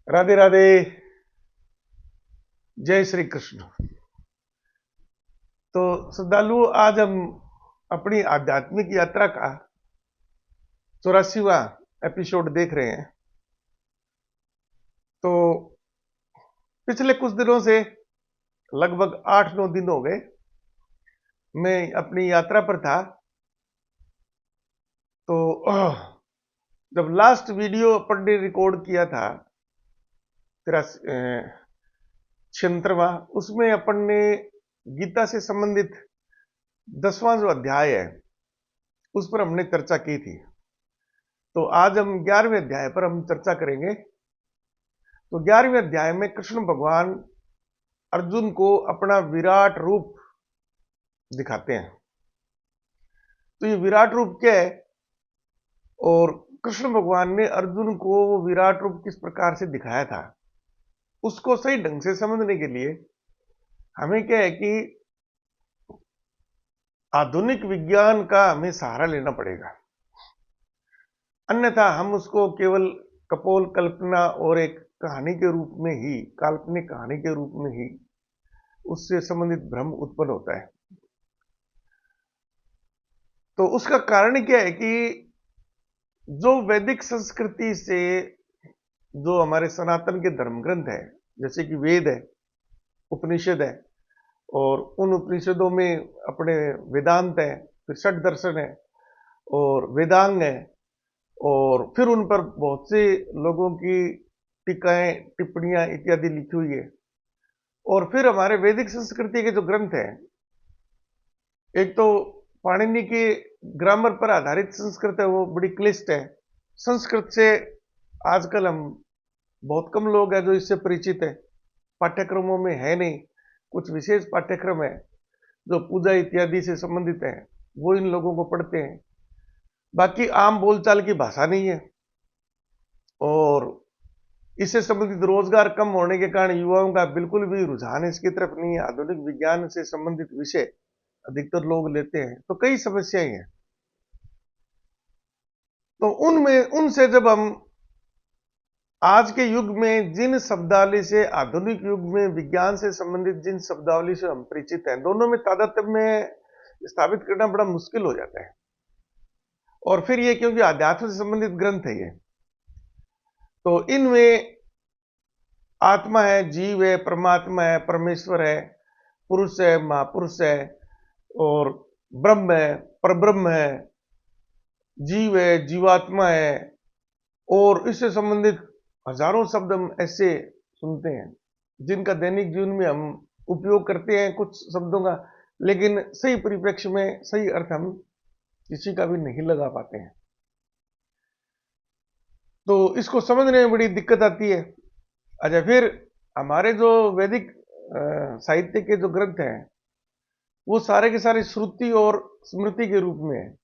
राधे राधे। जय श्री कृष्ण। तो श्रद्धालु, आज हम अपनी आध्यात्मिक यात्रा का 84वां एपिसोड देख रहे हैं। तो पिछले कुछ दिनों से लगभग 8-9 दिन हो गए मैं अपनी यात्रा पर था। तो जब लास्ट वीडियो अपन ने रिकॉर्ड किया था 76वां, उसमें अपन ने गीता से संबंधित 10वां जो अध्याय है उस पर हमने चर्चा की थी। तो आज हम 11वें अध्याय पर हम चर्चा करेंगे। तो 11वें अध्याय में कृष्ण भगवान अर्जुन को अपना विराट रूप दिखाते हैं। तो ये विराट रूप क्या है और कृष्ण भगवान ने अर्जुन को वो विराट रूप किस प्रकार से दिखाया था, उसको सही ढंग से समझने के लिए हमें क्या है कि आधुनिक विज्ञान का हमें सहारा लेना पड़ेगा। अन्यथा हम उसको केवल कपोल कल्पना और एक कहानी के रूप में ही, काल्पनिक कहानी के रूप में ही उससे संबंधित भ्रम उत्पन्न होता है। तो उसका कारण क्या है कि जो वैदिक संस्कृति से जो हमारे सनातन के धर्म ग्रंथ है, जैसे कि वेद है, उपनिषद है, और उन उपनिषदों में अपने वेदांत है, फिर षट दर्शन है और वेदांग है, और फिर उन पर बहुत से लोगों की टीकाएं, टिप्पणियां इत्यादि लिखी हुई है। और फिर हमारे वैदिक संस्कृति के जो ग्रंथ हैं, एक तो पाणिनि के ग्रामर पर आधारित संस्कृत है, वो बड़ी क्लिष्ट है। संस्कृत से आजकल हम बहुत कम लोग हैं जो इससे परिचित है, पाठ्यक्रमों में है नहीं। कुछ विशेष पाठ्यक्रम है जो पूजा इत्यादि से संबंधित है, वो इन लोगों को पढ़ते हैं। बाकी आम बोलचाल की भाषा नहीं है, और इससे संबंधित रोजगार कम होने के कारण युवाओं का बिल्कुल भी रुझान इसकी तरफ नहीं है। आधुनिक विज्ञान से संबंधित विषय अधिकतर लोग लेते हैं, तो कई समस्याएं हैं। तो उनमें उनसे जब हम आज के युग में जिन शब्दावली से, आधुनिक युग में विज्ञान से संबंधित जिन शब्दावली से हम परिचित हैं, दोनों में तादात्म्य स्थापित करना बड़ा मुश्किल हो जाता है। और फिर ये क्योंकि आध्यात्म से संबंधित ग्रंथ है ये, तो इनमें आत्मा है, जीव है, परमात्मा है, परमेश्वर है, पुरुष है, महापुरुष है, और ब्रह्म है, परब्रह्म है, जीव है, जीवात्मा है, और इससे संबंधित हजारों शब्द हम ऐसे सुनते हैं जिनका दैनिक जीवन में हम उपयोग करते हैं कुछ शब्दों का, लेकिन सही परिप्रेक्ष्य में सही अर्थ हम किसी का भी नहीं लगा पाते हैं। तो इसको समझने में बड़ी दिक्कत आती है। अच्छा, फिर हमारे जो वैदिक साहित्य के जो ग्रंथ हैं, वो सारे के सारे श्रुति और स्मृति के रूप में है।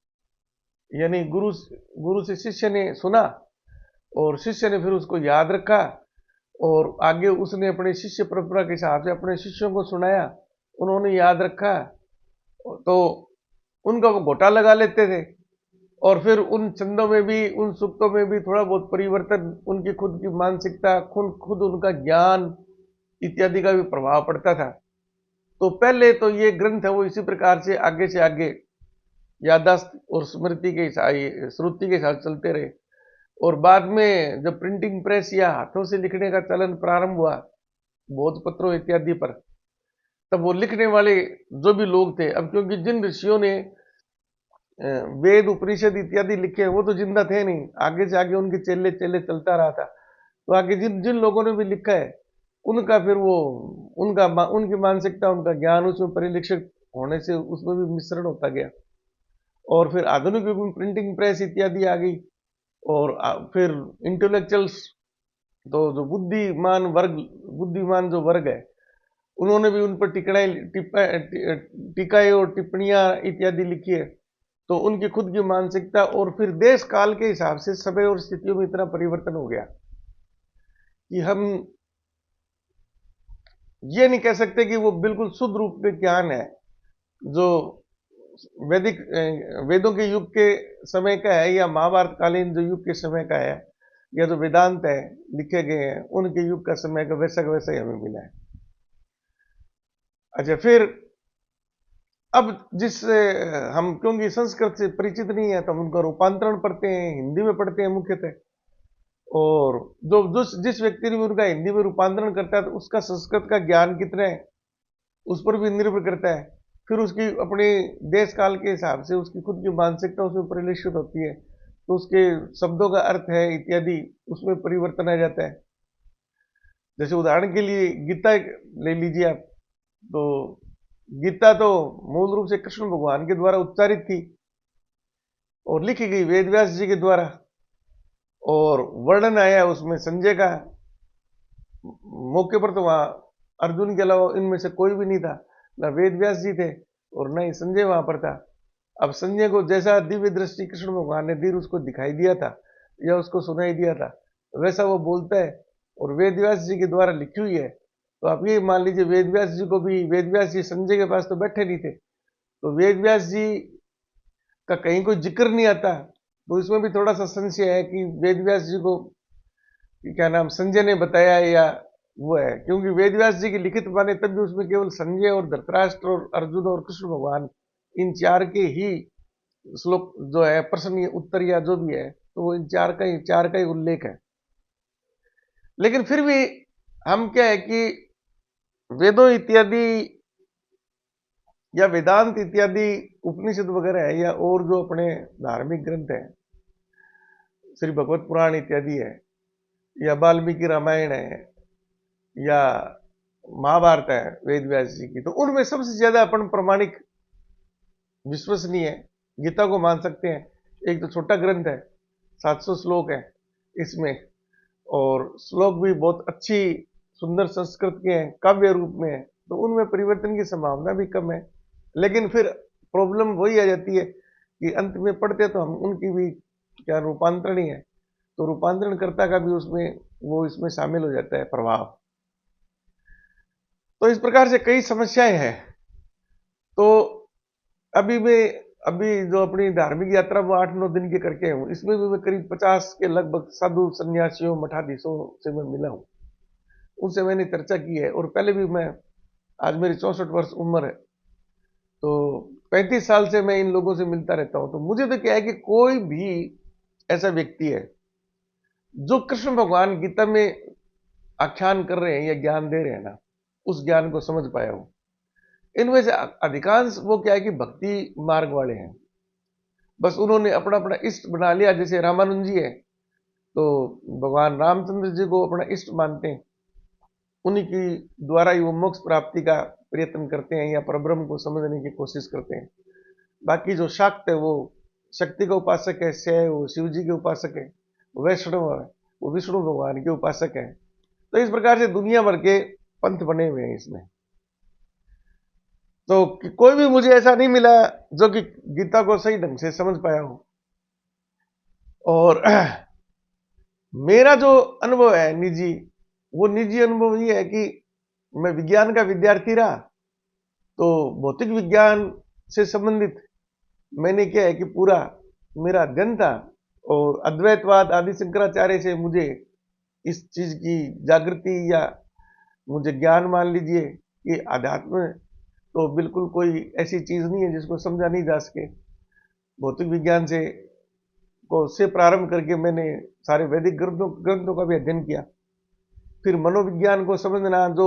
यानी गुरु से शिष्य ने सुना और शिष्य ने फिर उसको याद रखा, और आगे उसने अपने शिष्य परंपरा के हिसाब से अपने शिष्यों को सुनाया, उन्होंने याद रखा, तो उनका वो घोटा लगा लेते थे। और फिर उन छंदों में भी, उन सूक्तों में भी थोड़ा बहुत परिवर्तन, उनकी खुद की मानसिकता, खुद उनका ज्ञान इत्यादि का भी प्रभाव पड़ता था। तो पहले तो ये ग्रंथ है वो इसी प्रकार से आगे याददाश्त और स्मृति के श्रुति के साथ चलते रहे। और बाद में जब प्रिंटिंग प्रेस या हाथों से लिखने का चलन प्रारंभ हुआ भोजपत्रों इत्यादि पर, तब वो लिखने वाले जो भी लोग थे, अब क्योंकि जिन ऋषियों ने वेद उपनिषद इत्यादि लिखे वो तो जिंदा थे नहीं, आगे से आगे उनके चेले चेले चलता रहा था। तो आगे जिन जिन लोगों ने भी लिखा है उनका फिर वो उनकी मानसिकता, उनका ज्ञान उसमें परिलक्षित होने से उसमें भी मिश्रण होता गया। और फिर आधुनिक युग में प्रिंटिंग प्रेस इत्यादि आ गई, और फिर इंटेलेक्चुअल्स, तो जो बुद्धिमान जो वर्ग है, उन्होंने भी उन पर टीकाएं और टिप्पणियां इत्यादि लिखी है। तो उनकी खुद की मानसिकता और फिर देश काल के हिसाब से समय और स्थितियों में इतना परिवर्तन हो गया कि हम ये नहीं कह सकते कि वो बिल्कुल शुद्ध रूप में ज्ञान है जो वेदों के युग के समय का है या महाभारत कालीन जो युग के समय का है, या जो वेदांत है लिखे गए हैं उनके युग का समय का वैसा ही हमें मिला है। अच्छा, फिर अब जिस हम क्योंकि संस्कृत से परिचित नहीं है तो हम उनका रूपांतरण पढ़ते हैं, हिंदी में पढ़ते हैं मुख्यतः। और जो जिस व्यक्ति ने भी उनका हिंदी में रूपांतरण करता है तो उसका संस्कृत का ज्ञान कितना है उस पर भी निर्भर करता है। फिर उसकी अपने देश काल के हिसाब से उसकी खुद की मानसिकता उसमें परिलक्षित होती है, तो उसके शब्दों का अर्थ है इत्यादि उसमें परिवर्तन आ जाता है। जैसे उदाहरण के लिए गीता ले लीजिए आप, तो गीता तो मूल रूप से कृष्ण भगवान के द्वारा उच्चारित थी और लिखी गई वेद व्यास जी के द्वारा, और वर्णन आया उसमें संजय का। मौके पर तो वहां अर्जुन के अलावा इनमें से कोई भी नहीं था, ना वेद व्यास जी थे और न ही संजय वहां पर था। अब संजय को जैसा दिव्य दृष्टि कृष्ण भगवान ने दी उसको दिखाई दिया था या उसको सुनाई दिया था, वैसा वो बोलता है और वेद व्यास जी के द्वारा लिखी हुई है। तो आप ये मान लीजिए वेद व्यास जी को भी, वेद व्यास जी संजय के पास तो बैठे नहीं थे, तो वेद व्यास जी का कहीं कोई जिक्र नहीं आता, तो इसमें भी थोड़ा सा संशय है कि वेद व्यास जी को क्या नाम संजय ने बताया या वो है, क्योंकि वेद व्यास जी की लिखित माने तब भी उसमें केवल संजय और धृतराष्ट्र और अर्जुन और कृष्ण भगवान इन चार के ही श्लोक जो है प्रश्न उत्तर या जो भी है, तो वो इन चार का ही उल्लेख है। लेकिन फिर भी हम क्या है कि वेदों इत्यादि या वेदांत इत्यादि उपनिषद वगैरह है या और जो अपने धार्मिक ग्रंथ है, श्री भगवत पुराण इत्यादि है या वाल्मीकि रामायण है या महाभारत है वेद व्यास जी की, तो उनमें सबसे ज्यादा अपन प्रमाणिक विश्वसनीय है गीता को मान सकते हैं। एक तो छोटा ग्रंथ है, 700 श्लोक है इसमें, और श्लोक भी बहुत अच्छी सुंदर संस्कृत के हैं, काव्य रूप में है, तो उनमें परिवर्तन की संभावना भी कम है। लेकिन फिर प्रॉब्लम वही आ जाती है कि अंत में पढ़ते तो हम उनकी भी क्या रूपांतरण ही है, तो रूपांतरणकर्ता का भी उसमें वो इसमें शामिल हो जाता है प्रभाव। तो इस प्रकार से कई समस्याएं हैं। तो अभी जो अपनी धार्मिक यात्रा वो 8-9 दिन की करके हूँ, इसमें भी मैं करीब 50 के लगभग साधु सन्यासियों मठाधीशों से मैं मिला हूँ, उनसे मैंने चर्चा की है। और पहले भी मैं, आज मेरी 64 वर्ष उम्र है, तो 35 साल से मैं इन लोगों से मिलता रहता हूं। तो मुझे तो क्या है कि कोई भी ऐसा व्यक्ति है जो कृष्ण भगवान गीता में आख्यान कर रहे हैं या ज्ञान दे रहे हैं ना, उस ज्ञान को समझ पाया हूं। इनमें से अधिकांश वो क्या है कि भक्ति मार्ग वाले हैं, बस उन्होंने अपना अपना इष्ट बना लिया। जैसे रामानुज जी है, तो भगवान रामचंद्र जी को अपना इष्ट मानते हैं, उन्हीं की द्वारा ही वो मोक्ष प्राप्ति का प्रयत्न करते हैं या परब्रह्म को समझने की कोशिश करते हैं। बाकी जो शाक्त है वो शक्ति का उपासक है, शय वो शिव जी के उपासक है, वैष्णव है वो विष्णु भगवान के उपासक है। तो इस प्रकार से दुनिया भर के पंथ बने हुए हैं इसमें। तो कोई भी मुझे ऐसा नहीं मिला जो कि गीता को सही ढंग से समझ पाया हो। और मेरा जो अनुभव है निजी, वो निजी अनुभव ये है कि मैं विज्ञान का विद्यार्थी रहा, तो भौतिक विज्ञान से संबंधित मैंने क्या है कि पूरा मेरा अध्ययन था, और अद्वैतवाद आदि शंकराचार्य से मुझे इस चीज की जागृति या मुझे ज्ञान मान लीजिए कि आध्यात्म तो बिल्कुल कोई ऐसी चीज नहीं है जिसको समझा नहीं जा सके। भौतिक विज्ञान से प्रारंभ करके मैंने सारे वैदिक ग्रंथों का भी अध्ययन किया। फिर मनोविज्ञान को समझना, जो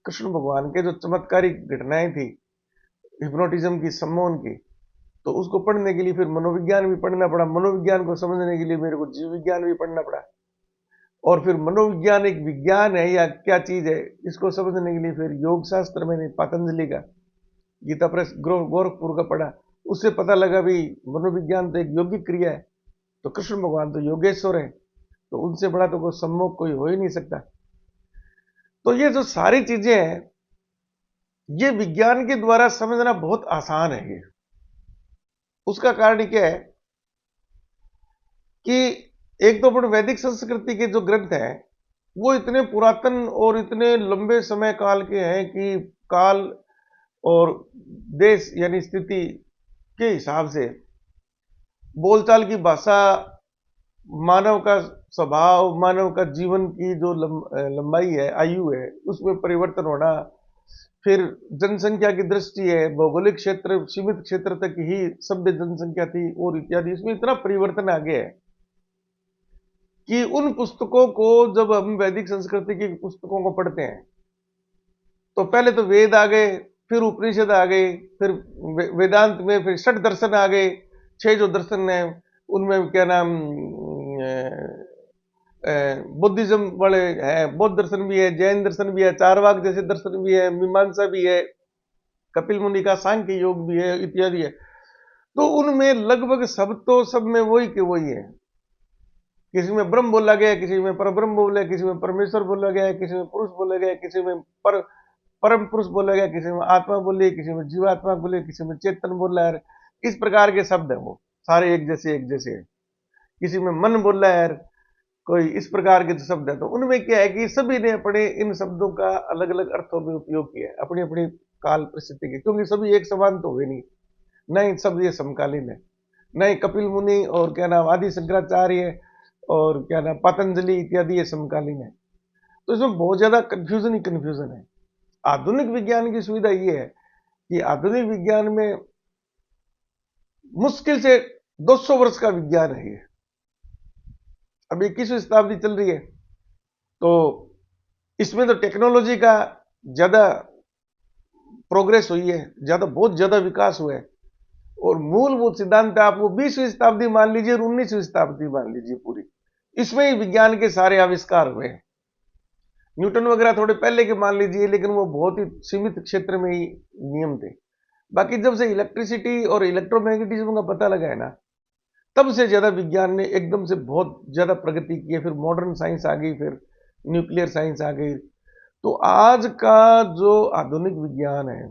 कृष्ण भगवान के जो चमत्कारिक घटनाएं थी हिप्नोटिज्म की, सम्मोहन की, तो उसको पढ़ने के लिए फिर मनोविज्ञान भी पढ़ना पड़ा। मनोविज्ञान को समझने के लिए मेरे को जीव विज्ञान भी पढ़ना पड़ा। और फिर मनोविज्ञान एक विज्ञान है या क्या चीज है, इसको समझने के लिए फिर योग शास्त्र मैंने पतंजलि का गीता प्रेस गोरखपुर का पढ़ा। उससे पता लगा भी मनोविज्ञान तो एक योगिक क्रिया है, तो कृष्ण भगवान तो योगेश्वर है, तो उनसे बड़ा तो कोई सम्मुख कोई हो ही नहीं सकता। तो ये जो सारी चीजें हैं, ये विज्ञान के द्वारा समझना बहुत आसान है। ये उसका कारण क्या है कि एक तो अपने वैदिक संस्कृति के जो ग्रंथ हैं वो इतने पुरातन और इतने लंबे समय काल के हैं कि काल और देश यानी स्थिति के हिसाब से बोलचाल की भाषा, मानव का स्वभाव, मानव का जीवन की जो लंबाई है, आयु है, उसमें परिवर्तन होना, फिर जनसंख्या की दृष्टि है, भौगोलिक क्षेत्र, सीमित क्षेत्र तक ही सभ्य जनसंख्या थी और इत्यादि, इसमें इतना परिवर्तन आ गया है कि उन पुस्तकों को, जब हम वैदिक संस्कृति की पुस्तकों को पढ़ते हैं, तो पहले तो वेद आ गए, फिर उपनिषद आ गए, फिर वेदांत में फिर षट दर्शन आ गए, 6 जो दर्शन है उनमें क्या नाम, बुद्धिज्म वाले हैं, बौद्ध दर्शन भी है, जैन दर्शन भी है, चारवाक जैसे दर्शन भी है, मीमांसा भी है, कपिल मुनि का सांख्य योग भी है, इत्यादि है। तो उनमें लगभग सब, तो सब में वही के वही है। किसी में ब्रह्म बोला गया, किसी में परब्रह्म बोला गया, किसी में परमेश्वर बोला गया, किसी में पुरुष बोला गया, किसी में परम पुरुष बोला गया, किसी में आत्मा बोली, किसी में जीवात्मा बोले, किसी में चेतन बोला है। इस प्रकार के शब्द है, वो सारे एक जैसे है। किसी में मन बोला है, कोई इस प्रकार के शब्द है। तो उनमें क्या है कि सभी ने अपने इन शब्दों का अलग अलग अर्थों में उपयोग किया, अपनी अपनी काल परिस्थिति के, क्योंकि सभी एक समान तो हुए नहीं, नहीं सब ये समकालीन है, नहीं कपिल मुनि और क्या नाम आदि शंकराचार्य और क्या नाम पतंजलि इत्यादि ये समकालीन है। तो इसमें बहुत ज्यादा कंफ्यूजन ही कंफ्यूजन है। आधुनिक विज्ञान की सुविधा ये है कि आधुनिक विज्ञान में मुश्किल से 200 वर्ष का विज्ञान है ये। अब 21वीं शताब्दी चल रही है, तो इसमें तो टेक्नोलॉजी का ज्यादा प्रोग्रेस हुई है, बहुत ज्यादा विकास हुआ है, और मूलभूत सिद्धांत आप वो 20वीं शताब्दी मान लीजिए और 19वीं शताब्दी मान लीजिए, पूरी इसमें ही विज्ञान के सारे आविष्कार हुए हैं। न्यूटन वगैरह थोड़े पहले के मान लीजिए, लेकिन वो बहुत ही सीमित क्षेत्र में ही नियम थे। बाकी जब से इलेक्ट्रिसिटी और इलेक्ट्रोमैग्नेटिज्म का पता लगा है ना, तब से ज्यादा विज्ञान ने एकदम से बहुत ज्यादा प्रगति की है। फिर मॉडर्न साइंस आ गई, फिर न्यूक्लियर साइंस आ गई। तो आज का जो आधुनिक विज्ञान है,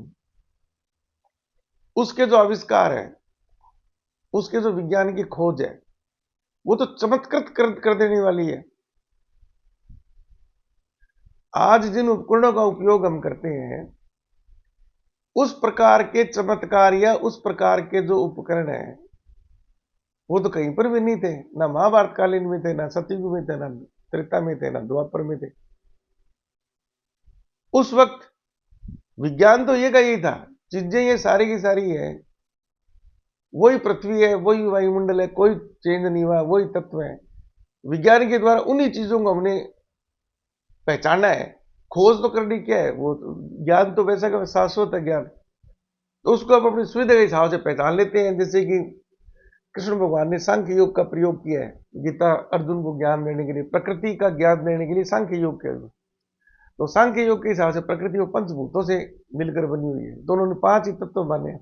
उसके जो आविष्कार है, उसके जो विज्ञान की खोज है, वो तो चमत्कृत कर देने वाली है। आज जिन उपकरणों का उपयोग हम करते हैं, उस प्रकार के चमत्कार या उस प्रकार के जो उपकरण है, वो तो कहीं पर भी नहीं थे। ना महाभारत कालीन में थे, ना सतयुग में थे, ना त्रेता में थे, ना द्वापर में थे। उस वक्त विज्ञान तो ये का यही था, चीजें ये सारी की सारी है, वही पृथ्वी है, वही वायुमंडल है, कोई चेंज नहीं हुआ, वही तत्व है। विज्ञान के द्वारा उन्हीं चीजों को हमने पहचाना है। खोज तो करनी क्या है, वो ज्ञान तो वैसा का शाश्वत है ज्ञान, तो उसको आप अपनी सुविधा के हिसाब से पहचान लेते हैं। जैसे कि कृष्ण भगवान ने सांख्य योग का प्रयोग किया है, गीता अर्जुन को ज्ञान देने के लिए, प्रकृति का ज्ञान देने के लिए सांख्य योग किया। तो सांख्य योग के हिसाब से प्रकृति वो पंचभूतों से मिलकर बनी हुई है, तो उन्होंने 5 ही तत्व माने।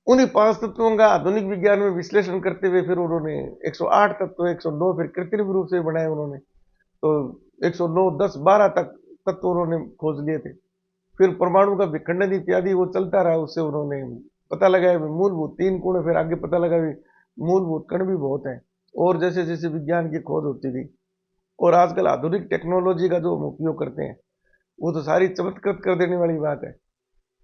उन्हीं 5 तत्वों का आधुनिक विज्ञान में विश्लेषण करते हुए फिर उन्होंने 108 तत्व, 109 फिर कृत्रिम रूप से बनाए उन्होंने। तो 109, 10, 12 तक तत्व उन्होंने खोज लिए थे। फिर परमाणु का विखंडन इत्यादि वो चलता रहा, उससे उन्होंने पता लगाया मूलभूत 3 गुण, फिर आगे पता लगा मूलभूत कण भी बहुत है। और जैसे जैसे विज्ञान की खोज होती गई, और आजकल आधुनिक टेक्नोलॉजी का जो हम उपयोग करते हैं, वो तो सारी चमत्कृत कर देने वाली बात है।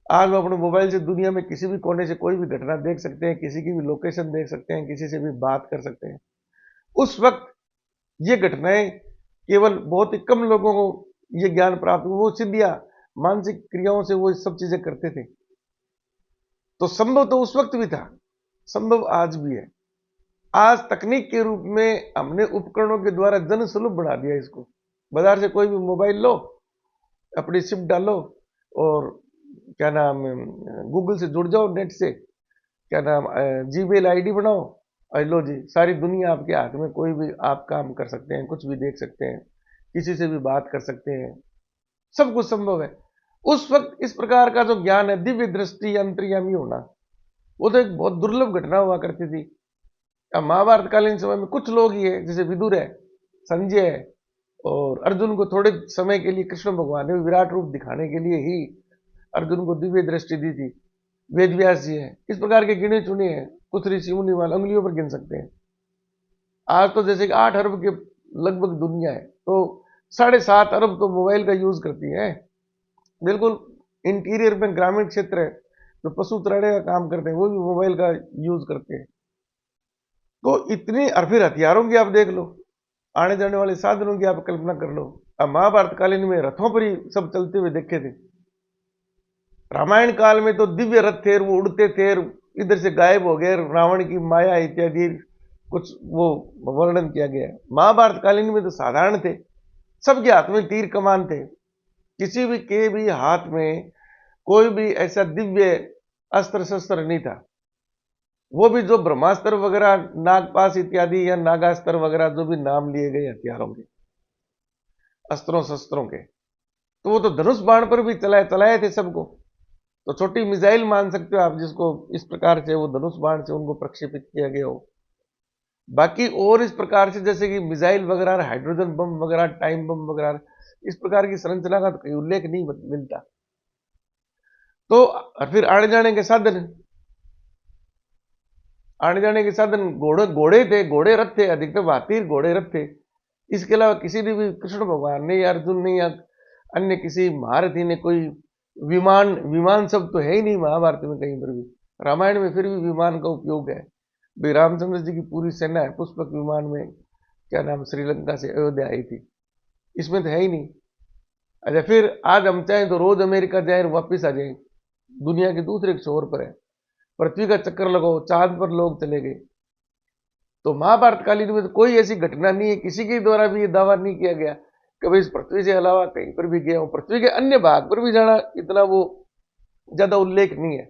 आज हम अपने मोबाइल से दुनिया में किसी भी कोने से कोई भी घटना देख सकते हैं, किसी की भी लोकेशन देख सकते हैं, किसी से भी बात कर सकते हैं। उस वक्त ये घटनाएं केवल बहुत ही कम लोगों को ये ज्ञान प्राप्त हुआ, वो सिद्धियां मानसिक क्रियाओं से वो सब चीजें करते थे। तो संभव तो उस वक्त भी था, संभव आज भी है। आज तकनीक के रूप में हमने उपकरणों के द्वारा जन सुलभ बढ़ा दिया इसको। बाजार से कोई भी मोबाइल लो, अपनी सिम डालो, और क्या नाम गूगल से जुड़ जाओ, नेट से क्या नाम जीमेल आईडी बनाओ, और लो जी, सारी दुनिया आपके हाथ में, कोई भी आप काम कर सकते हैं, कुछ भी देख सकते हैं, किसी से भी बात कर सकते हैं, सब कुछ संभव है। उस वक्त इस प्रकार का जो ज्ञान है, दिव्य दृष्टि, अंतर्यामी होना, वो तो एक बहुत दुर्लभ घटना हुआ करती थी। अब महाभारतकालीन समय में कुछ लोग ही है, जैसे विदुर है, संजय है, और अर्जुन को थोड़े समय के लिए कृष्ण भगवान ने विराट रूप दिखाने के लिए ही अर्जुन को दिव्य दृष्टि दी थी। वेद व्यास जी है, इस प्रकार के गिने चुने हैं, कुछ ऋषि मुनि वाले उंगलियों पर गिन सकते हैं। आज तो जैसे कि 8 अरब के लगभग दुनिया है, तो 7.5 अरब तो मोबाइल का यूज करती है। बिल्कुल इंटीरियर में ग्रामीण क्षेत्र है, जो पशु त्राणे का काम करते हैं, वो भी मोबाइल का यूज करते हैं। तो इतनी, और फिर हथियारों की आप देख लो, आने जाने वाले साधनों की आप कल्पना कर लो। अब महाभारत कालीन में रथों पर ही सब चलते हुए देखे थे। रामायण काल में तो दिव्य रथ थे, वो उड़ते थे, इधर से गायब हो गए, रावण की माया इत्यादि कुछ वो वर्णन किया गया है। महाभारत कालीन में तो साधारण थे, सबके हाथ में तीर कमान थे, किसी भी के भी हाथ में कोई भी ऐसा दिव्य अस्त्र शस्त्र नहीं था। वो भी जो ब्रह्मास्त्र वगैरह, नागपाश इत्यादि या नागास्त्र वगैरह जो भी नाम लिए गए हथियारों के, अस्त्रों शस्त्रों के, तो वो तो धनुष बाण पर भी चलाए थे सबको। तो छोटी मिसाइल मान सकते हो आप, जिसको इस प्रकार से वो धनुष बाण से उनको प्रक्षेपित किया गया हो। बाकी और इस प्रकार से जैसे कि मिसाइल वगैरह, हाइड्रोजन बम वगैरह, टाइम बम वगैरह, इस प्रकार की संरचना का तो कोई उल्लेख नहीं मिलता। तो और फिर आने जाने के साधन, आने जाने के साधन घोड़े थे, घोड़े रथ थे, अधिकतर हाथी घोड़े रथ थे। इसके अलावा किसी ने भी, कृष्ण भगवान ने या अर्जुन ने या अन्य किसी महारथी ने कोई विमान, विमान शब्द तो है ही नहीं महाभारत में कहीं पर भी। रामायण में फिर भी विमान का उपयोग है। भाई रामचंद्र जी की पूरी सेना है पुष्पक विमान में, क्या नाम, श्रीलंका से अयोध्या आई थी, इसमें तो है ही नहीं। अच्छा, फिर आज हम चाहें तो रोज अमेरिका जाए और वापिस आ जाए, दुनिया के दूसरे छोर पर है, पृथ्वी का चक्कर लगाओ, चांद पर लोग चले गए। तो महाभारत कालीन में तो कोई ऐसी घटना नहीं है, किसी के द्वारा भी ये दावा नहीं किया गया कि भाई इस पृथ्वी से अलावा कहीं पर भी गया हो। पृथ्वी के अन्य भाग पर भी जाना इतना वो ज्यादा उल्लेख नहीं है।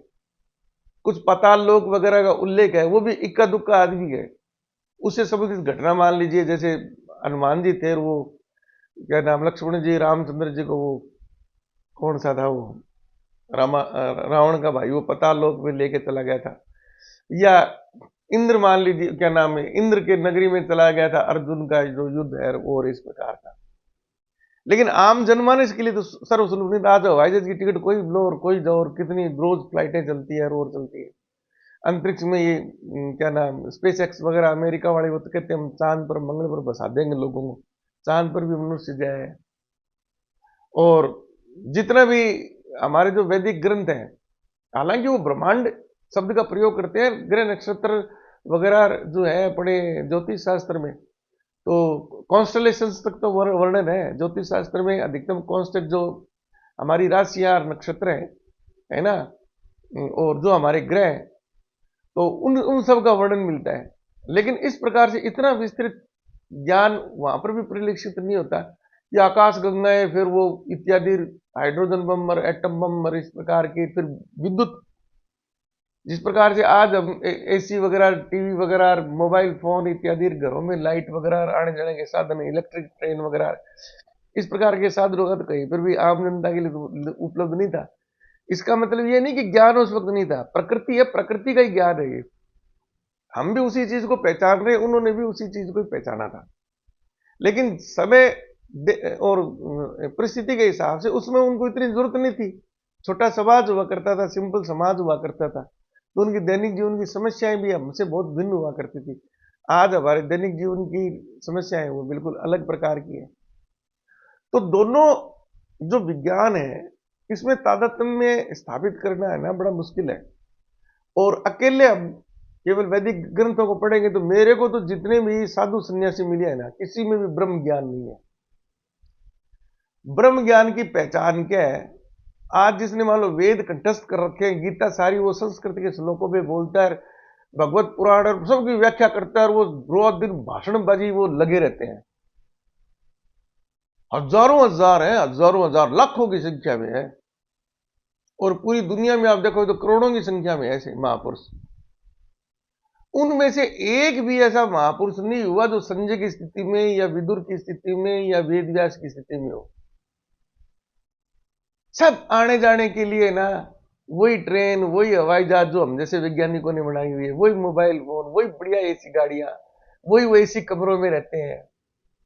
कुछ पाताल लोक वगैरह का उल्लेख है, वो भी इक्का दुक्का आदमी है। उससे संबंधित घटना मान लीजिए, जैसे हनुमान जी थे, वो क्या नाम, लक्ष्मण जी रामचंद्र जी को, वो कौन सा था वो, रावण का भाई, वो पाताल लोक में लेके चला गया था। या इंद्र मान लीजिए, क्या नाम है, इंद्र के नगरी में चला गया था, अर्जुन का जो युद्ध है और इस प्रकार का। लेकिन आम जनमानस के लिए तो सर्वसुलभ नहीं। आज हवाई जहाज की टिकट कोई लो और कोई जाओ, और कितनी रोज फ्लाइटें चलती है और चलती है अंतरिक्ष में। ये क्या नाम, स्पेस एक्स वगैरह अमेरिका वाले, वो तो कहते हैं हम चांद पर मंगल पर बसा देंगे लोगों को, चांद पर भी मनुष्य जाए। और जितना भी हमारे जो वैदिक ग्रंथ हैं, हालांकि वो ब्रह्मांड शब्द का प्रयोग करते हैं, ग्रह नक्षत्र वगैरह जो है अपने ज्योतिष शास्त्र में, तो कॉन्स्टलेशंस तक तो वर्णन है ज्योतिष शास्त्र में। अधिकतम कॉन्स्टेट जो हमारी राशियां और नक्षत्र है ना, और जो हमारे ग्रह हैं, तो उन उन सब का वर्णन मिलता है। लेकिन इस प्रकार से इतना विस्तृत ज्ञान वहां पर भी परिलक्षित नहीं होता कि आकाश गंगाएं, फिर वो इत्यादि, हाइड्रोजन बम और एटम बम और इस प्रकार के, फिर विद्युत, जिस प्रकार से आज हम एसी वगैरह, टीवी वगैरह, मोबाइल फोन इत्यादि घरों में, लाइट वगैरह, आने जाने के साधन, इलेक्ट्रिक ट्रेन वगैरह, इस प्रकार के साधनों का तो कहीं पर भी आम जनता के लिए तो उपलब्ध नहीं था। इसका मतलब ये नहीं कि ज्ञान उस वक्त नहीं था, प्रकृति है, प्रकृति का ही ज्ञान है ये। हम भी उसी चीज को पहचान रहे, उन्होंने भी उसी चीज को पहचाना था। लेकिन समय और परिस्थिति के हिसाब से उसमें उनको इतनी जरूरत नहीं थी। छोटा समाज हुआ करता था, सिंपल समाज हुआ करता था, तो उनकी दैनिक जीवन की समस्याएं भी हमसे बहुत भिन्न हुआ करती थी। आज हमारे दैनिक जीवन की समस्याएं वो बिल्कुल अलग प्रकार की है। तो दोनों जो विज्ञान है, इसमें तादात्म्य स्थापित करना है ना, बड़ा मुश्किल है। और अकेले हम केवल वैदिक ग्रंथों को पढ़ेंगे तो, मेरे को तो जितने भी साधु सन्यासी मिले हैं ना, किसी में भी ब्रह्म ज्ञान नहीं है। ब्रह्म ज्ञान की पहचान क्या है? आज जिसने मान लो वेद कंठस्थ कर रखे हैं, गीता सारी वो संस्कृत के श्लोकों पे बोलता है, भगवत पुराण और सबकी व्याख्या करता है, और वो रोज दिन भाषणबाजी वो लगे रहते हैं। हजारों हजार है, हजारों हजार, लाखों की संख्या में है। और पूरी दुनिया में आप देखो तो करोड़ों की संख्या में ऐसे महापुरुष। उनमें से एक भी ऐसा महापुरुष नहीं हुआ जो संजय की स्थिति में या विदुर की स्थिति में या वेद व्यास की स्थिति में हो। सब आने जाने के लिए ना, वही ट्रेन, वही हवाई जहाज जो हम जैसे वैज्ञानिकों ने बनाई हुई है, वही मोबाइल फोन, वही बढ़िया एसी गाड़ियां, वही एसी कमरों में रहते हैं,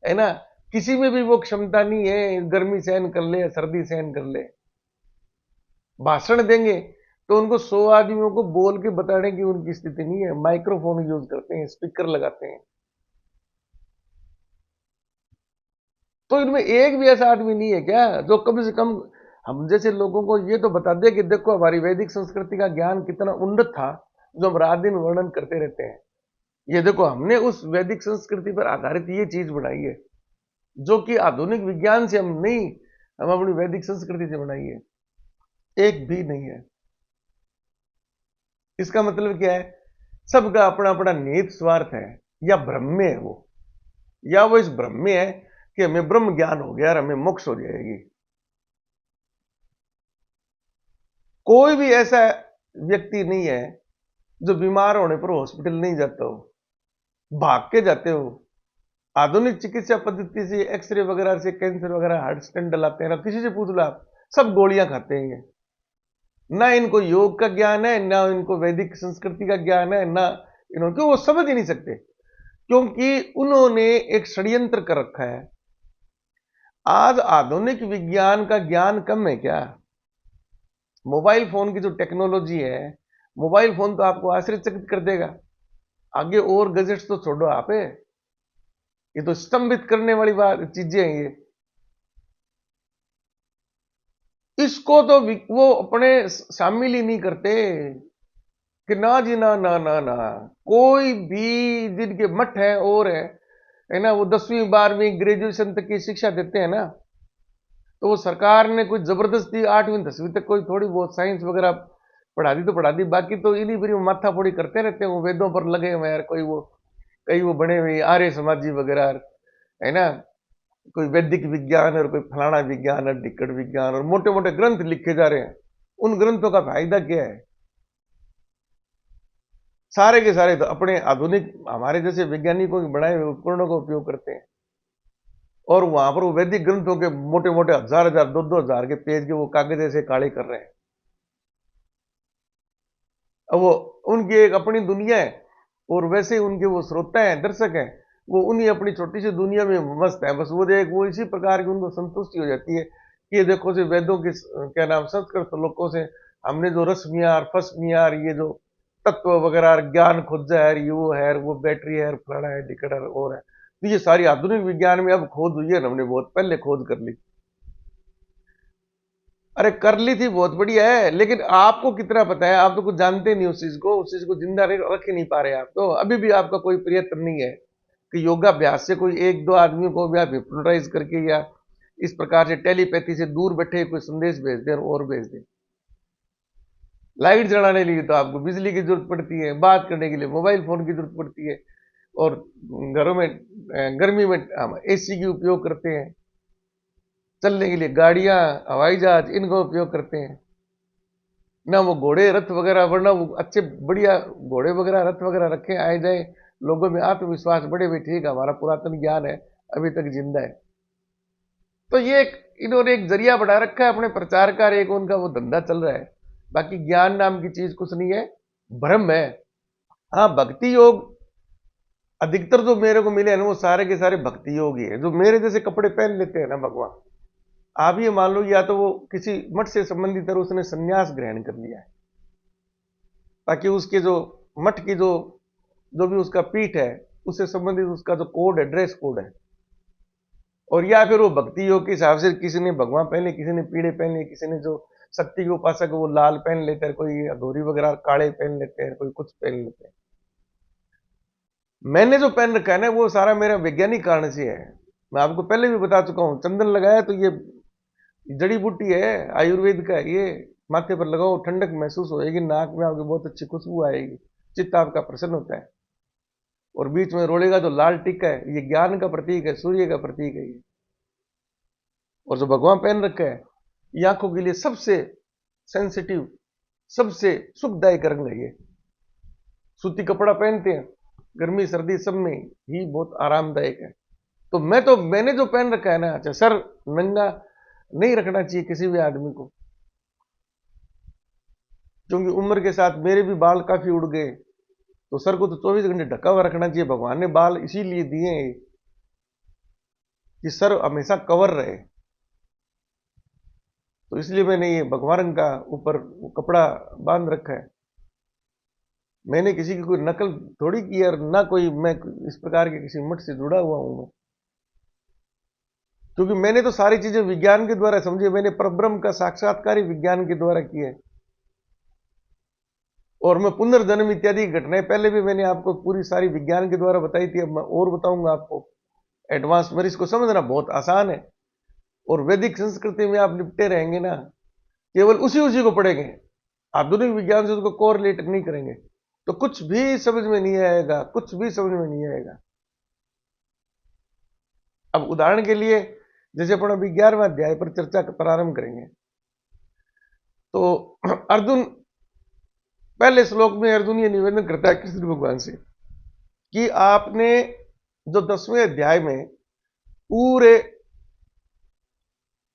है ना। किसी में भी वो क्षमता नहीं है गर्मी सहन कर ले, सर्दी सहन कर ले। भाषण देंगे तो उनको 100 आदमियों को बोल के बताने की उनकी स्थिति नहीं है। माइक्रोफोन यूज करते हैं, स्पीकर लगाते हैं। तो इनमें एक भी ऐसा आदमी नहीं है क्या जो कम से कम हम जैसे लोगों को ये तो बता दे कि देखो हमारी वैदिक संस्कृति का ज्ञान कितना उन्नत था, जो हम रात दिन वर्णन करते रहते हैं। ये देखो, हमने उस वैदिक संस्कृति पर आधारित ये चीज बनाई है, जो कि आधुनिक विज्ञान से हम नहीं, हम अपनी वैदिक संस्कृति से बनाई है। एक भी नहीं है। इसका मतलब क्या है? सबका अपना अपना निहित स्वार्थ है, या भ्रम में है वो, या वो इस भ्रम में है कि हमें ब्रह्म ज्ञान हो गया और हमें मोक्ष हो जाएगी। कोई भी ऐसा व्यक्ति नहीं है जो बीमार होने पर हॉस्पिटल नहीं जाता हो, भाग के जाते हो। आधुनिक चिकित्सा पद्धति से, एक्सरे वगैरह से, कैंसर वगैरह, हार्ट स्टेंट डलाते हैं ना, किसी से पूछ लो आप, सब गोलियां खाते हैं ये। ना इनको योग का ज्ञान है, ना इनको वैदिक संस्कृति का ज्ञान है, ना इन्होंने, क्यों वो समझ ही नहीं सकते, क्योंकि उन्होंने एक षड्यंत्र कर रखा है। आज आधुनिक विज्ञान का ज्ञान कम है क्या? मोबाइल फोन की जो टेक्नोलॉजी है, मोबाइल फोन तो आपको आश्चर्यचकित कर देगा। आगे और गजेट्स तो छोड़ो आप, ये तो स्तंभित करने वाली बात चीजें हैं ये। इसको तो वो अपने शामिल ही नहीं करते कि ना जी, ना ना ना ना। कोई भी जिनके मठ है और है ना, वो 10वीं 12वीं ग्रेजुएशन तक की शिक्षा देते हैं ना, तो वो सरकार ने कुछ जबरदस्ती 8वीं 10वीं तक कोई थोड़ी बहुत साइंस वगैरह पढ़ा दी तो पढ़ा दी, बाकी तो इन्हीं पर माथा फोड़ी करते रहते हैं, वो वेदों पर लगे हुए यार। कोई वो, कई वो बने हुए आर्य समाजी वगैरह, है ना, कोई वैदिक विज्ञान और कोई फलाना विज्ञान और टिकट विज्ञान, और मोटे मोटे ग्रंथ लिखे जा रहे हैं। उन ग्रंथों का फायदा क्या है? सारे के सारे तो अपने आधुनिक हमारे जैसे वैज्ञानिकों के बनाए हुए उपकरणों का उपयोग करते हैं, और वहां पर वो वैदिक ग्रंथों के मोटे मोटे हजार हजार, 2-2 हजार के पेज के वो कागज ऐसे काले कर रहे हैं। अब वो उनकी एक अपनी दुनिया है, और वैसे ही उनके वो श्रोता हैं, दर्शक हैं, वो उन्हीं अपनी छोटी सी दुनिया में मस्त है। बस वो देख, वो इसी प्रकार की उनको संतुष्टि हो जाती है कि ये देखो से वेदों के क्या नाम, संस्कृत श्लोकों से हमने जो रश्मियां और फसमियां और ये जो तत्व वगैरह और ज्ञान खोजा है, ये वो है, वो बैटरी है, फलाना है, टिकट है, और है, तो ये सारी आधुनिक विज्ञान में अब खोज हुई है, हमने बहुत पहले खोज कर ली। अरे कर ली थी, बहुत बढ़िया है, लेकिन आपको कितना पता है? आप तो कुछ जानते नहीं उस चीज को, उस चीज को जिंदा रख ही नहीं पा रहे आप तो। अभी भी आपका कोई प्रयत्न नहीं है कि योगाभ्यास से कोई एक दो आदमी को भी आप हिप्नोटाइज करके या इस प्रकार से टेलीपैथी से दूर बैठे कोई संदेश भेज दें और भेज दें। लाइट जलाने के लिए तो आपको बिजली की जरूरत पड़ती है, बात करने के लिए मोबाइल फोन की जरूरत पड़ती है, और घरों में गर्मी में हम एसी की उपयोग करते हैं, चलने के लिए गाड़ियां, हवाई जहाज, इनका उपयोग करते हैं ना। वो घोड़े रथ वगैरह, वरना वो अच्छे बढ़िया घोड़े वगैरह रथ वगैरह रखे आए जाए, लोगों में आत्मविश्वास बढ़े भी, ठीक है, हमारा पुरातन ज्ञान है, अभी तक जिंदा है। तो ये इन्होंने एक जरिया बढ़ा रखा है अपने प्रचार का, एक उनका वो धंधा चल रहा है। बाकी ज्ञान नाम की चीज कुछ नहीं है, भ्रम है। हाँ, भक्ति योग अधिकतर जो मेरे को मिले हैं ना, वो सारे के सारे भक्ति योग ही है। जो मेरे जैसे कपड़े पहन लेते हैं ना भगवान, आप ये मान लो, या तो वो किसी मठ से संबंधित है, उसने संन्यास ग्रहण कर लिया है, ताकि उसके जो मठ की जो जो भी उसका पीठ है, उससे संबंधित उसका जो कोड है, ड्रेस कोड है, और या फिर वो भक्ति योग के हिसाब से किसी ने भगवान पहन लिए, किसी ने पीले पहन लिए, किसी ने जो शक्ति के उपासक है वो लाल पहन लेते हैं, कोई अधूरी वगैरह काले पहन लेते हैं, कोई कुछ पहन लेते हैं। मैंने जो पहन रखा है ना, वो सारा मेरा वैज्ञानिक कारण से है। मैं आपको पहले भी बता चुका हूं, चंदन लगाया तो ये जड़ी बूटी है, आयुर्वेद का है ये। माथे पर लगाओ, ठंडक महसूस होएगी, नाक में आपकी बहुत अच्छी खुशबू आएगी, चित्त आपका प्रसन्न होता है। और बीच में रोड़ेगा तो लाल टिक्का है, ये ज्ञान का प्रतीक है, सूर्य का प्रतीक है ये। और जो भगवान पहन रखा है, ये आंखों के लिए सबसे सेंसिटिव, सबसे सुखदायक रंग है ये। सूती कपड़ा पहनते हैं, गर्मी सर्दी सब में ही बहुत आरामदायक है। तो मैंने जो पहन रखा है ना, अच्छा, सर नंगा नहीं रखना चाहिए किसी भी आदमी को, क्योंकि उम्र के साथ मेरे भी बाल काफी उड़ गए, तो सर को तो 24 घंटे ढका हुआ रखना चाहिए। भगवान ने बाल इसीलिए दिए हैं कि सर हमेशा कवर रहे, तो इसलिए मैंने ये भगवा रंग का ऊपर कपड़ा बांध रखा है। मैंने किसी की कोई नकल थोड़ी की, और ना कोई मैं इस प्रकार के किसी मठ से जुड़ा हुआ हूं मैं, क्योंकि मैंने तो सारी चीजें विज्ञान के द्वारा समझी, मैंने परब्रह्म का साक्षात्कार ही विज्ञान के द्वारा किया है। और मैं पुनर्जन्म इत्यादि घटनाएं पहले भी मैंने आपको पूरी सारी विज्ञान के द्वारा बताई थी, अब मैं और बताऊंगा आपको एडवांस में। इसको समझना बहुत आसान है, और वैदिक संस्कृति में आप निपटे रहेंगे ना, केवल उसी उसी को पढ़ेंगे, आधुनिक विज्ञान से उसको कोरिलेट नहीं करेंगे तो कुछ भी समझ में नहीं आएगा, कुछ भी समझ में नहीं आएगा। अब उदाहरण के लिए जैसे अपन अभी 11वां अध्याय पर चर्चा प्रारंभ करेंगे, तो अर्जुन, पहले श्लोक में अर्जुन ये निवेदन करता है कृष्ण भगवान से कि आपने जो 10वें अध्याय में पूरे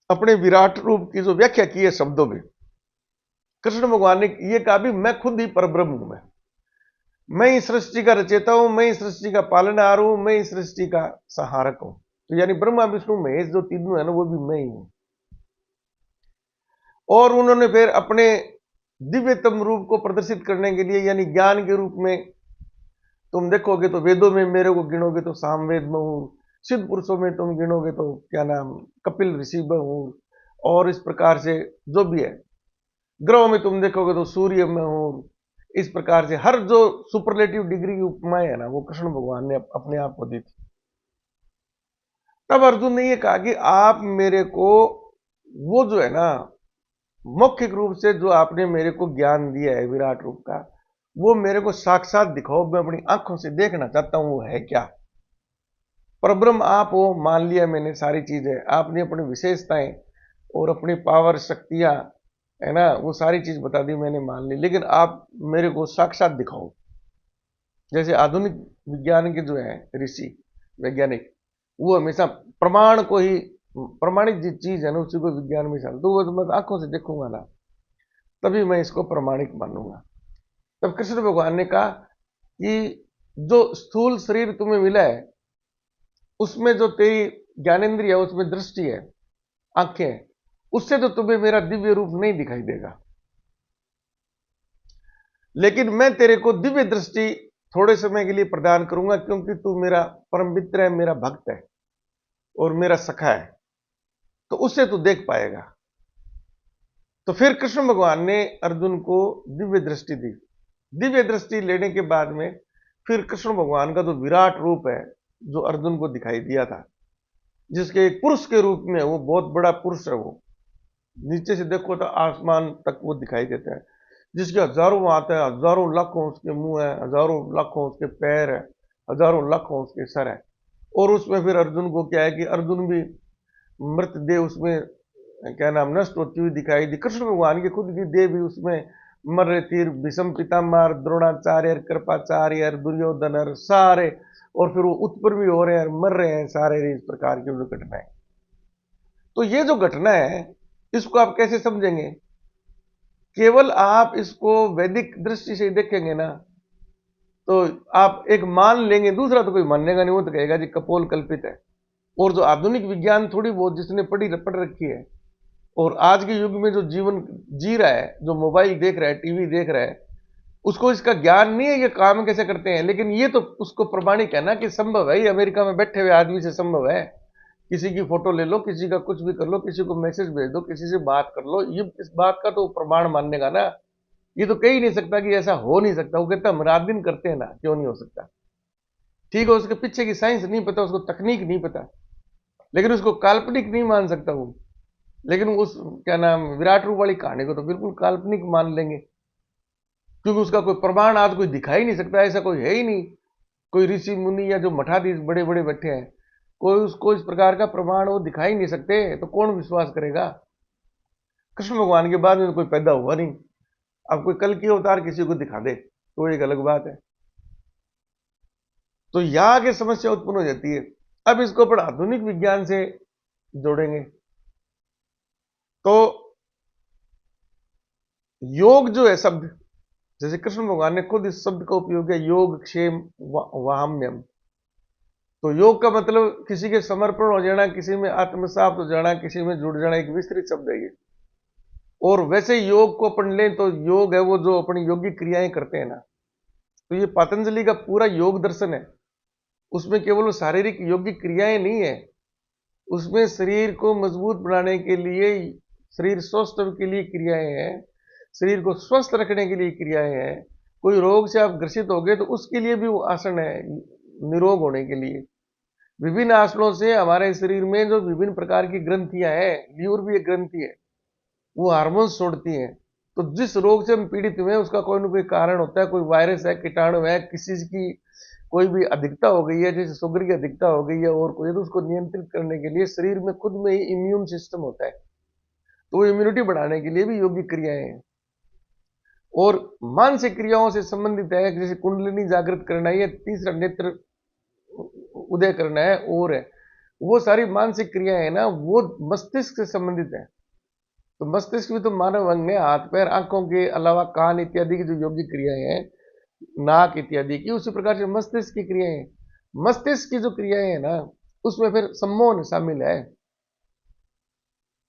अपने विराट रूप की जो व्याख्या की है शब्दों में, कृष्ण भगवान ने ये कहा भी मैं खुद ही परब्रह्म हूं, मैं इस सृष्टि का रचेता हूं, मैं इस सृष्टि का पालनहार हूं, मैं इस सृष्टि का सहारक हूं। तो यानी ब्रह्मा विष्णु महेश जो तीनों है ना, वो भी मैं ही हूं। और उन्होंने फिर अपने दिव्यतम रूप को प्रदर्शित करने के लिए, यानी ज्ञान के रूप में, तुम देखोगे तो वेदों में मेरे को गिनोगे तो सामवेद में हूं, सिद्ध पुरुषों में तुम गिनोगे तो क्या नाम कपिल ऋषि में हूं, और इस प्रकार से जो भी है, ग्रहों में तुम देखोगे तो सूर्य में हूं। इस प्रकार से हर जो सुपरलेटिव डिग्री की उपमाएं है ना, वो कृष्ण भगवान ने अपने आप को दी थी। तब अर्जुन ने ये कहा कि आप मेरे को वो जो है ना, मौखिक रूप से जो आपने मेरे को ज्ञान दिया है विराट रूप का, वो मेरे को साक्षात दिखाओ, मैं अपनी आंखों से देखना चाहता हूं वो है क्या। परब्रह्म आप हो, मान लिया मैंने सारी चीजें, आपने अपनी विशेषताएं और अपनी पावर शक्तियां है ना, वो सारी चीज बता दी मैंने, मान ली, लेकिन आप मेरे को साक्षात दिखाओ। जैसे आधुनिक विज्ञान के जो है ऋषि वैज्ञानिक, वो हमेशा प्रमाण को ही, प्रमाणित जो चीज है ना उसी को विज्ञान में चल, तो वो तो मैं आंखों से देखूंगा ना, तभी मैं इसको प्रमाणिक मानूंगा। तब कृष्ण भगवान ने कहा कि जो स्थूल शरीर तुम्हें मिला है, उसमें जो तेरी ज्ञानेंद्रिय है, उसमें दृष्टि है, आंखें हैं, उससे तो तुम्हें मेरा दिव्य रूप नहीं दिखाई देगा, लेकिन मैं तेरे को दिव्य दृष्टि थोड़े समय के लिए प्रदान करूंगा, क्योंकि तू मेरा परम मित्र है, मेरा भक्त है और मेरा सखा है, तो उससे तू देख पाएगा। तो फिर कृष्ण भगवान ने अर्जुन को दिव्य दृष्टि दी। दिव्य दृष्टि लेने के बाद में फिर कृष्ण भगवान का जो विराट रूप है, जो अर्जुन को दिखाई दिया था, जिसके एक पुरुष के रूप में, वो बहुत बड़ा पुरुष है, वो नीचे से देखो तो आसमान तक वो दिखाई देता है, जिसके हजारों हाथ है, हजारों लाखों उसके मुंह है, हजारों लाखों उसके पैर है, हजारों लाखों उसके सर है। और उसमें फिर अर्जुन को क्या है कि अर्जुन भी मृतदेह उसमें क्या नाम नष्ट होती हुई दिखाई दी। कृष्ण भगवान की खुद की देह भी उसमें मर रहे थी, भीष्म पितामह, द्रोणाचार्य, कृपाचार्य, दुर्योधन सारे, और फिर वो उत्पन्न भी हो रहे हैं, मर रहे हैं सारे, इस प्रकार की जो घटनाएं। तो ये जो घटना है, इसको आप कैसे समझेंगे? केवल आप इसको वैदिक दृष्टि से देखेंगे ना, तो आप एक मान लेंगे, दूसरा तो कोई मानेगा नहीं, वो तो कहेगा जी कपोल कल्पित है। और जो आधुनिक विज्ञान थोड़ी बहुत जिसने पढ़ रखी है, और आज के युग में जो जीवन जी रहा है, जो मोबाइल देख रहा है, टीवी देख रहा है, उसको इसका ज्ञान नहीं है कि काम कैसे करते हैं, लेकिन ये तो उसको प्रमाणिक है ना कि संभव है, ये अमेरिका में बैठे हुए आदमी से संभव है। किसी की फोटो ले लो, किसी का कुछ भी कर लो, किसी को मैसेज भेज दो, किसी से बात कर लो, ये इस बात का तो प्रमाण मानने का ना। ये तो कह ही नहीं सकता कि ऐसा हो नहीं सकता। वो कहता हम रात दिन करते हैं ना, क्यों नहीं हो सकता? ठीक है, उसके पीछे की साइंस नहीं पता, उसको तकनीक नहीं पता, लेकिन उसको काल्पनिक नहीं मान सकता वो। लेकिन उस क्या नाम विराट रूप वाली कहानी को तो बिल्कुल काल्पनिक मान लेंगे, क्योंकि उसका कोई प्रमाण आज कोई दिखा ही नहीं सकता, ऐसा कोई है ही नहीं। कोई ऋषि मुनि या जो मठाधीश बड़े बड़े बैठे हैं, कोई उसको इस प्रकार का प्रमाण वो दिखा ही नहीं सकते, तो कौन विश्वास करेगा? कृष्ण भगवान के बाद में तो कोई पैदा हुआ नहीं। अब कोई कल की अवतार किसी को दिखा दे तो एक अलग बात है। तो यहां की समस्या उत्पन्न हो जाती है। अब इसको अपन आधुनिक विज्ञान से जोड़ेंगे तो योग जो है शब्द, जैसे कृष्ण भगवान ने खुद इस शब्द का उपयोग किया, योग क्षेम वाहम्यम। तो योग का मतलब किसी के समर्पण हो जाना, किसी में आत्मसात हो जाना, किसी में जुड़ जाना, एक विस्तृत शब्द है ये। और वैसे योग को अपन लें तो योग है वो जो अपनी योगिक क्रियाएं करते हैं ना, तो ये पतंजलि का पूरा योग दर्शन है। उसमें केवल वो शारीरिक योगिक क्रियाएं नहीं है, उसमें शरीर को मजबूत बनाने के लिए, शरीर स्वस्थ के लिए क्रियाएं हैं, शरीर को स्वस्थ रखने के लिए क्रियाएं हैं, कोई रोग से आप ग्रसित हो गए तो उसके लिए भी वो आसन है निरोग होने के लिए। विभिन्न आसनों से हमारे शरीर में जो विभिन्न प्रकार की ग्रंथियां हैं, लीवर भी एक ग्रंथि है, वो हार्मोन्स छोड़ती हैं। तो जिस रोग से हम पीड़ित हुए हैं उसका कोई ना कोई कारण होता है, कोई वायरस है, कीटाणु है, किसी की कोई भी अधिकता हो गई है, जैसे शुगर की अधिकता हो गई है और कोई, तो उसको नियंत्रित करने के लिए शरीर में खुद में ही इम्यून सिस्टम होता है, तो वो इम्यूनिटी बढ़ाने के लिए भी योगिक क्रियाएं हैं। और मानसिक क्रियाओं से संबंधित है, जैसे कुंडलिनी जागृत करना है, तीसरा नेत्र उदय करना है, और है वो सारी मानसिक क्रियाएं है ना, वो मस्तिष्क से संबंधित है। तो मस्तिष्क भी तो मानव अंग है, हाथ पैर आंखों के अलावा कान इत्यादि की जो योगिक क्रियाएं हैं, नाक इत्यादि की, उसी प्रकार से मस्तिष्क की क्रियाएं हैं। मस्तिष्क की जो क्रियाएं हैं ना, उसमें फिर सम्मोहन शामिल है।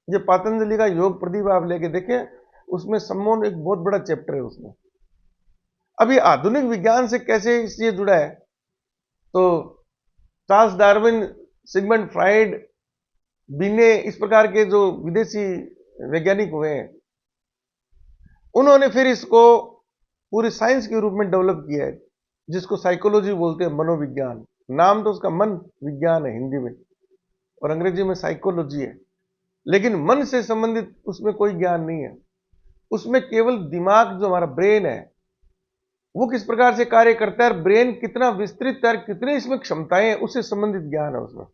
ये पतंजलि का योग प्रदीप आप लेके देखें, उसमें सम्मोहन एक बहुत बड़ा चैप्टर है उसमें। अब ये आधुनिक विज्ञान से कैसे इसलिए जुड़ा है, तो चार्ल्स डार्विन, सिगमंड फ्राइड, बिने, इस प्रकार के जो विदेशी वैज्ञानिक हुए हैं, उन्होंने फिर इसको पूरी साइंस के रूप में डेवलप किया है, जिसको साइकोलॉजी बोलते हैं, मनोविज्ञान। नाम तो उसका मन विज्ञान है हिंदी में, और अंग्रेजी में साइकोलॉजी है। लेकिन मन से संबंधित उसमें कोई ज्ञान नहीं है। उसमें केवल दिमाग, जो हमारा ब्रेन है, वो किस प्रकार से कार्य करता है, ब्रेन कितना विस्तृत है, कितनी इसमें क्षमताएं हैं, उससे संबंधित ज्ञान है उसमें।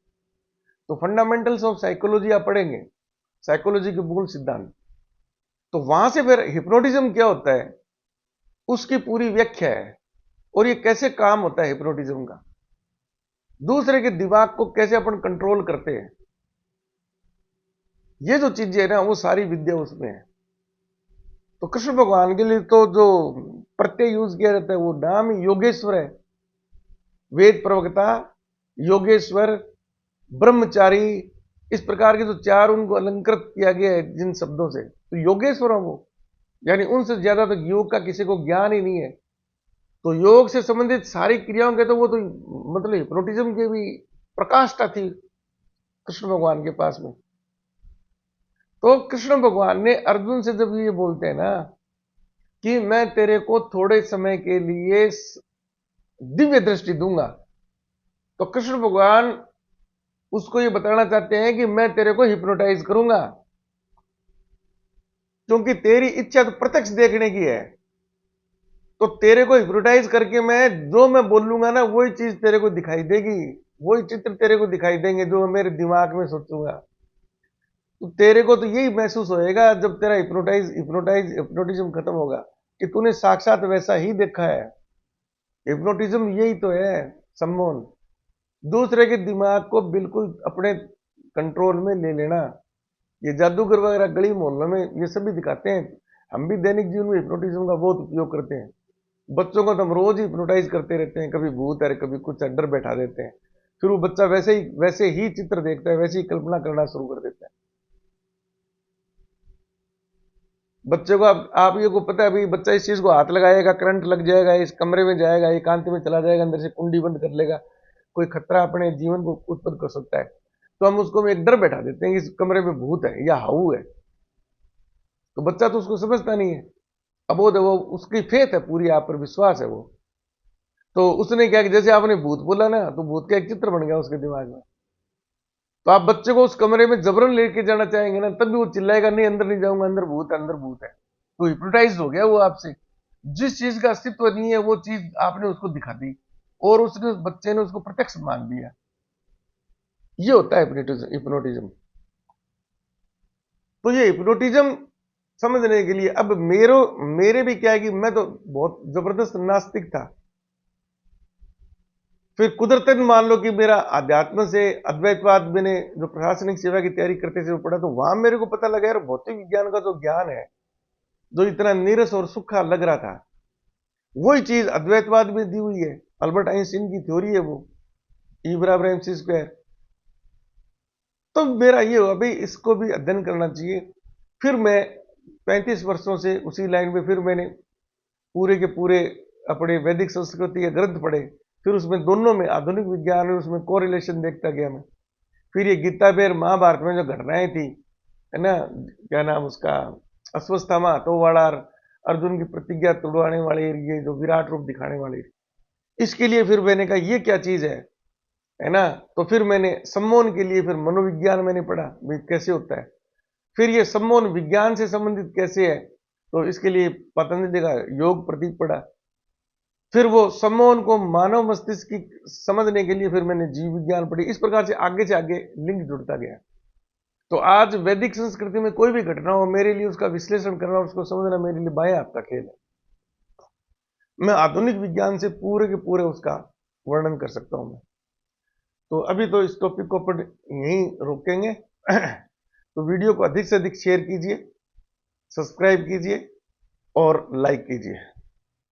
तो फंडामेंटल्स ऑफ साइकोलॉजी आप पढ़ेंगे, साइकोलॉजी के मूल सिद्धांत। तो वहां से फिर हिप्नोटिज्म क्या होता है, उसकी पूरी व्याख्या है, और ये कैसे काम होता है हिप्नोटिज्म का, दूसरे के दिमाग को कैसे अपन कंट्रोल करते हैं, ये जो चीजें है ना, वो सारी विद्या उसमें है। तो कृष्ण भगवान के लिए तो जो प्रत्यय यूज किया जाता है, वो नाम योगेश्वर है। वेद प्रवक्ता, योगेश्वर, ब्रह्मचारी, इस प्रकार के जो चार उनको अलंकृत किया गया है जिन शब्दों से, तो योगेश्वर है वो। यानी उनसे ज्यादा तो योग का किसी को ज्ञान ही नहीं है। तो योग से संबंधित सारी क्रियाओं के तो वो तो मतलब हिप्नोटिज्म की भी प्रकाष्ठा थी कृष्ण भगवान के पास में। तो कृष्ण भगवान ने अर्जुन से जब ये बोलते हैं ना कि मैं तेरे को थोड़े समय के लिए दिव्य दृष्टि दूंगा, तो कृष्ण भगवान उसको ये बताना चाहते हैं कि मैं तेरे को हिप्नोटाइज करूंगा, क्योंकि तेरी इच्छा तो प्रत्यक्ष देखने की है। तो तेरे को हिप्नोटाइज करके मैं बोलूंगा ना, वही चीज तेरे को दिखाई देगी, वही चित्र तेरे को दिखाई देंगे जो मेरे दिमाग में सोचूंगा। तो तेरे को तो यही महसूस होएगा जब तेरा हिप्नोटिज्म खत्म होगा, कि तूने साक्षात वैसा ही देखा है। हिप्नोटिज्म यही तो है, सम्मोहन, दूसरे के दिमाग को बिल्कुल अपने कंट्रोल में ले लेना। ये जादूगर वगैरह गली मोहल्लों में ये सभी दिखाते हैं। हम भी दैनिक जीवन में हिप्नोटिज्म का बहुत उपयोग करते हैं। बच्चों को तो हम रोज हिप्नोटाइज करते रहते हैं, कभी भूत है, कभी कुछ डर बैठा देते हैं, फिर वो बच्चा वैसे ही चित्र देखता है, वैसे ही कल्पना करना शुरू कर देता है। बच्चे को आप ये को पता है, अभी बच्चा इस चीज को हाथ लगाएगा, करंट लग जाएगा, इस कमरे में जाएगा, एकांत में चला जाएगा, अंदर से कुंडी बंद कर लेगा, कोई खतरा अपने जीवन को उत्पन्न कर सकता है, तो हम उसको एक डर बैठा देते हैं कि इस कमरे में भूत है या हाउ है। तो बच्चा तो उसको समझता नहीं है, अब वो उसकी फेथ है पूरी, आप पर विश्वास है वो। तो उसने क्या कि जैसे आपने भूत बोला ना, तो भूत का एक चित्र बन गया उसके दिमाग में। तो आप बच्चे को उस कमरे में जबरन लेके जाना चाहेंगे ना, तब भी वो चिल्लाएगा, नहीं अंदर नहीं जाऊंगा, अंदर भूत है, अंदर भूत है। तो हिप्नोटाइज हो गया वो आपसे। जिस चीज का अस्तित्व नहीं है वो चीज आपने उसको दिखा दी, और उसने, उस बच्चे ने उसको प्रत्यक्ष मान लिया। ये होता है हिप्नोटिज्म। तो ये हिप्नोटिज्म समझने के लिए, अब मेरे भी क्या है कि मैं तो बहुत जबरदस्त नास्तिक था। फिर कुदरतन मान लो कि मेरा अध्यात्म से अद्वैतवाद, मैंने जो प्रशासनिक सेवा की तैयारी करते से पढ़ा, तो वहां मेरे को पता लगा यार, भौतिक विज्ञान का जो ज्ञान है, जो इतना नीरस और सूखा लग रहा था, वही चीज अद्वैतवाद में दी हुई है। अल्बर्ट आइंस्टीन की थ्योरी है वो, ई बराबर एम सी स्क्वायर। तो मेरा ये हुआ भाई, इसको भी अध्ययन करना चाहिए। फिर मैं 35 वर्षों से उसी लाइन में, फिर मैंने पूरे के पूरे अपने वैदिक संस्कृति के ग्रंथ पढ़े, फिर उसमें दोनों में आधुनिक विज्ञान और उसमें कोरिलेशन देखता गया मैं। फिर ये गीता बेर महाभारत में जो घटनाएं थी, है ना, क्या नाम उसका, अश्वत्थामा, तोवाड़ार, अर्जुन की प्रतिज्ञा तोड़वाने वाले, ये जो विराट रूप दिखाने वाले, इसके लिए फिर मैंने कहा ये क्या चीज है ना। तो फिर मैंने सम्मोहन के लिए फिर मनोविज्ञान मैंने पढ़ा भाई कैसे होता है, फिर ये सम्मोहन विज्ञान से संबंधित कैसे है, तो इसके लिए पतंजलि का योग प्रतीक पढ़ा। फिर वो सम्मोहन को मानव मस्तिष्क की समझने के लिए फिर मैंने जीव विज्ञान पढ़ी। इस प्रकार से आगे लिंक जुड़ता गया। तो आज वैदिक संस्कृति में कोई भी घटना हो, मेरे लिए उसका विश्लेषण करना और उसको समझना मेरे लिए बाएं हाथ का खेल है। मैं आधुनिक विज्ञान से पूरे के पूरे उसका वर्णन कर सकता हूं मैं। तो अभी तो इस टॉपिक को अपन यहीं रोकेंगे। तो वीडियो को अधिक से अधिक शेयर कीजिए, सब्सक्राइब कीजिए और लाइक कीजिए।